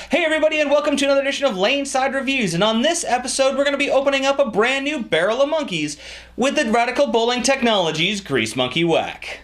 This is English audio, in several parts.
Hey everybody, and welcome to another edition of Laneside Reviews, and on this episode we're going to be opening up a brand new barrel of monkeys with the Radical Bowling Technologies Grease Monkey Whack.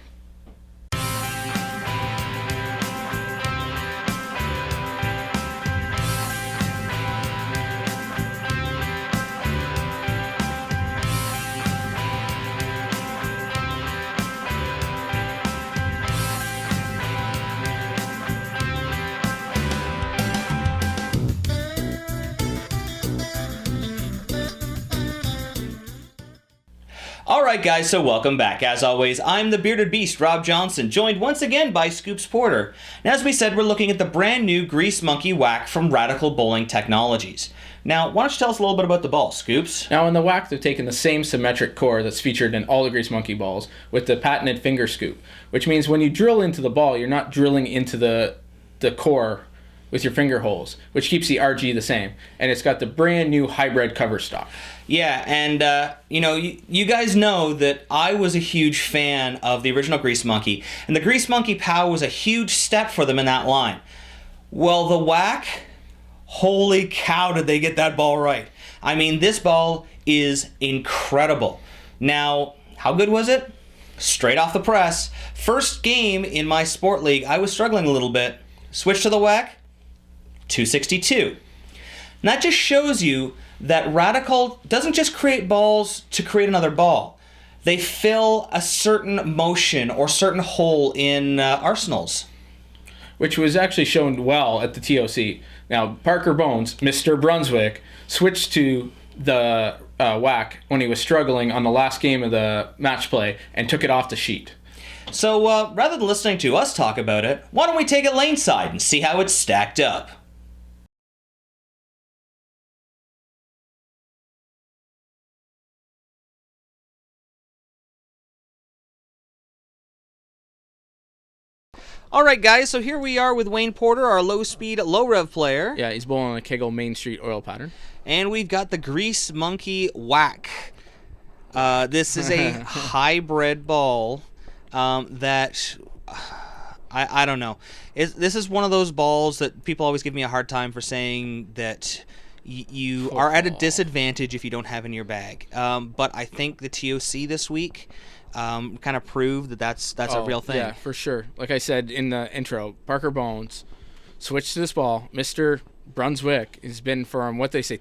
Alright guys, so welcome back. As always, I'm the Bearded Beast, Rob Johnson, joined once again by Scoops Porter. And as we said, we're looking at the brand new Grease Monkey Whack from Radical Bowling Technologies. Now, why don't you tell us a little bit about the ball, Scoops? Now in the Whack, they've taken the same symmetric core that's featured in all the Grease Monkey balls with the patented finger scoop, which means when you drill into the ball, you're not drilling into the core with your finger holes, which keeps the RG the same. And it's got the brand new hybrid cover stock. Yeah, and you guys know that I was a huge fan of the original Grease Monkey, and the Grease Monkey POW was a huge step for them in that line. Well, the Whack, holy cow, did they get that ball right. I mean, this ball is incredible. Now, how good was it? Straight off the press. First game in my sport league, I was struggling a little bit. Switched to the Whack, 262. And that just shows you that Radical doesn't just create balls to create another ball. They fill a certain motion or certain hole in arsenals. Which was actually shown well at the TOC. Now, Parker Bones, Mr. Brunswick, switched to the Whack when he was struggling on the last game of the match play and took it off the sheet. So rather than listening to us talk about it, why don't we take it laneside and see how it's stacked up? Alright guys, so here we are with Wayne Porter, our low-speed, low-rev player. Yeah, he's bowling on a KEGEL Main Street oil pattern. And we've got the Grease Monkey Whack. This is a hybrid ball that... I don't know. This is one of those balls that people always give me a hard time for saying that you are at a disadvantage if you don't have in your bag. But I think the TOC this week... kind of prove that that's a real thing. Yeah, for sure. Like I said in the intro, Parker Bones switched to this ball. Mr. Brunswick has been for what they say,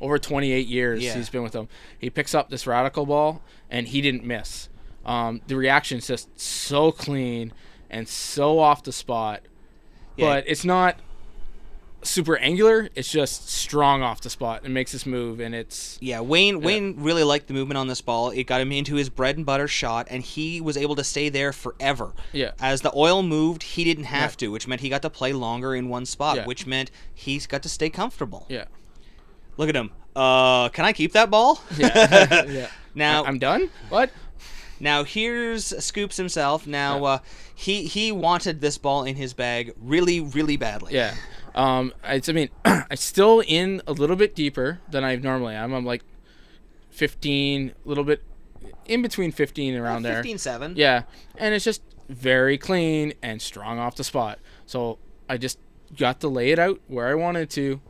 over 28 years he's been with them. He picks up this Radical ball, and he didn't miss. The reaction's just so clean and so off the spot. Yeah. But it's not super angular, it's just strong off the spot and makes this move, and it's Wayne really liked the movement on this ball. It got him into his bread and butter shot, and he was able to stay there forever. As the oil moved, he didn't have to, which meant he got to play longer in one spot, which meant he's got to stay comfortable. Look at him. Can I keep that ball? Now I'm done. What? Now here's Scoops himself. Now he wanted this ball in his bag really, really badly. I'm still in a little bit deeper than I normally am. I'm like 15, a little bit in between 15 around 15.7. Yeah, and it's just very clean and strong off the spot. So I just got to lay it out where I wanted to,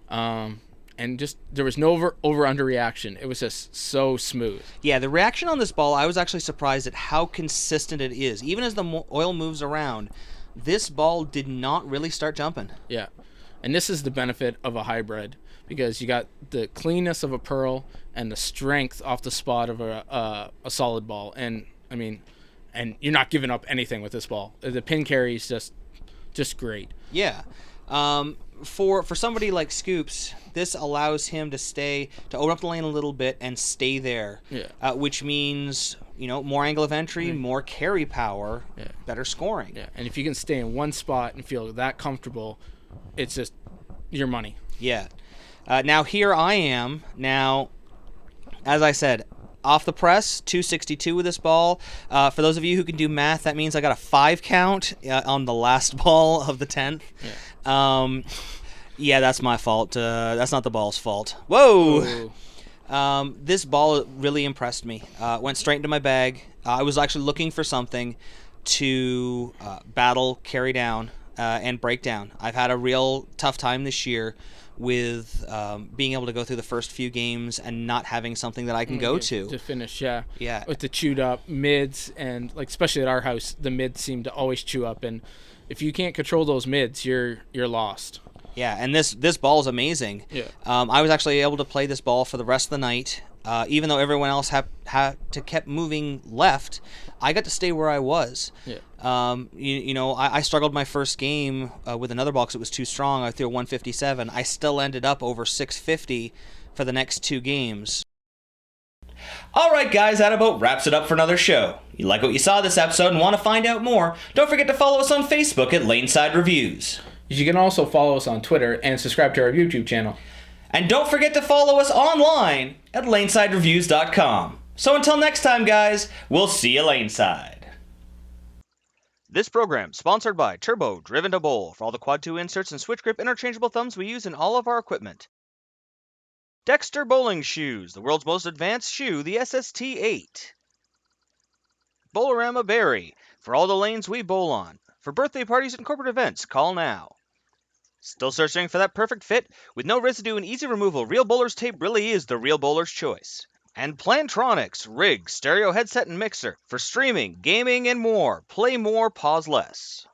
and just there was no over-under reaction. It was just so smooth. Yeah, the reaction on this ball, I was actually surprised at how consistent it is. Even as the oil moves around, this ball did not really start jumping. Yeah, and this is the benefit of a hybrid, because you got the cleanness of a pearl and the strength off the spot of a solid ball. And I mean, and you're not giving up anything with this ball. The pin carry is just great. Yeah. For somebody like Scoops, this allows him to open up the lane a little bit and stay there. Which means, more angle of entry, more carry power, better scoring. And if you can stay in one spot and feel that comfortable, it's just your money. Now here I am. Now, as I said, off the press, 262 with this ball. For those of you who can do math, that means I got a 5 count on the last ball of the 10th. That's my fault. That's not the ball's fault. Whoa! This ball really impressed me. Went straight into my bag. I was actually looking for something to battle, carry down, and breakdown. I've had a real tough time this year with being able to go through the first few games and not having something that I can go to finish. Yeah, yeah, with the chewed up mids, and like especially at our house, the mids seem to always chew up, and if you can't control those mids, you're lost. Yeah, and this ball is amazing. Yeah. I was actually able to play this ball for the rest of the night. Even though everyone else had to kept moving left, I got to stay where I was. Yeah. I struggled my first game with another ball because it was too strong. I threw a 157. I still ended up over 650 for the next 2 games. All right, guys, that about wraps it up for another show. You like what you saw this episode and want to find out more? Don't forget to follow us on Facebook at Laneside Reviews. You can also follow us on Twitter and subscribe to our YouTube channel. And don't forget to follow us online at lanesidereviews.com. So until next time, guys, we'll see you laneside. This program sponsored by Turbo Driven to Bowl for all the Quad 2 inserts and switch grip interchangeable thumbs we use in all of our equipment. Dexter Bowling Shoes, the world's most advanced shoe, the SST-8. Bowlerama Berry, for all the lanes we bowl on. For birthday parties and corporate events, call now. Still searching for that perfect fit? With no residue and easy removal, Real Bowler's tape really is the Real Bowler's choice. And Plantronics, rig, stereo headset and mixer. For streaming, gaming, and more. Play more, pause less.